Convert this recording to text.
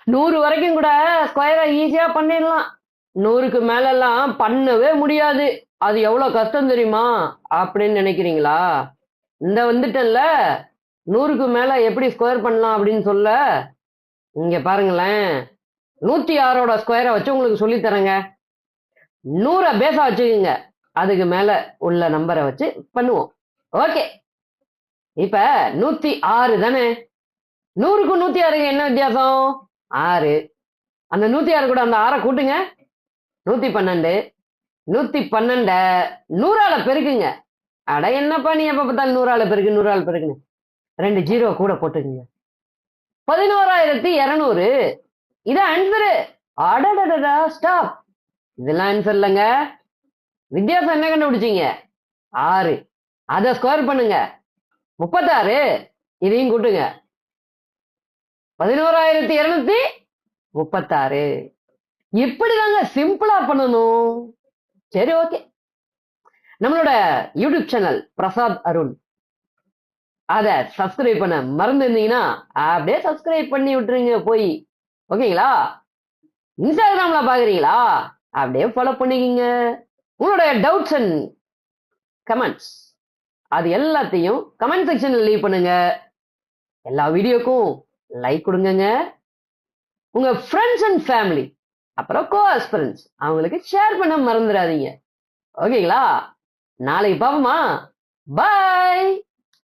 100 வரைக்கும் கூட ஸ்கொயரை ஈஸியா பண்ணிடலாம். 100க்கு மேலலாம் பண்ணவே முடியாது. அது எவ்வளவு கஷ்டம் தெரியுமா அப்படின்னு நினைக்கிறீங்களா? இந்த வந்துட்டேன்ல, 100க்கு மேல எப்படி ஸ்கொயர் பண்ணலாம் அப்படின்னு சொல்ல, இங்க பாருங்களேன். 106ஓட ஸ்கொயரை வச்சு உங்களுக்கு சொல்லி தரேங்க. 100 பேஸா வச்சுக்கோங்க. அதுக்கு மேல உள்ள நம்பரை வச்சு பண்ணுவோம். ஓகே. இப்ப 106 தானே. 100க்கும் 106க்கு என்ன வித்தியாசம்? 6. அந்த 106 கூட அந்த 6 கூட்டுங்க. 112. 112 100ஆல பெருக்குங்க. அட என்னப்பா நீ எப்ப பார்த்தாலும் 100ஆல பெருக்கு 100ஆல பெருக்குன்னு 2 ஜீரோ கூட போட்டுக்குங்க. 11,200. இது ஆன்சரு. அடடடடா ஸ்டாப். இதெல்லாம் ஆன்சர் இல்லைங்க. வித்தியாசம் என்ன கண்டுபிடிச்சீங்க? 6. அதை ஸ்கொயர் பண்ணுங்க. 36. இதையும் கூட்டுங்க. 11,236. இப்படிதாங்க சிம்பிளா பண்ணணும். சரி, ஓகே. நம்மளோட யூடியூப் சேனல் பிரசாத் அருண், அத சப்ஸ்கிரைப் பண்ண மறந்துருந்தீங்கன்னா அப்படியே சப்ஸ்கிரைப் பண்ணி விட்டுருங்க போய். ஓகேங்களா? இன்ஸ்டாகிராம்ல பாக்குறீங்களா? அப்படியே ஃபாலோ பண்ணிக்கிங்க. உங்களுடைய டவுட்ஸ் அண்ட் கமெண்ட்ஸ் அது எல்லாத்தையும் கமெண்ட் செக்ஷன்ல லீவ் பண்ணுங்க. எல்லா வீடியோக்கும் லைக் கொடுங்க. உங்க ஃப்ரெண்ட்ஸ் அண்ட் ஃபேமிலி அப்புறம் கோஆஸ்பிரன்ஸ் அவங்களுக்கு ஷேர் பண்ண மறந்துடாதீங்க. ஓகேங்களா? நாளைக்கு பாப்போமா? பாய்.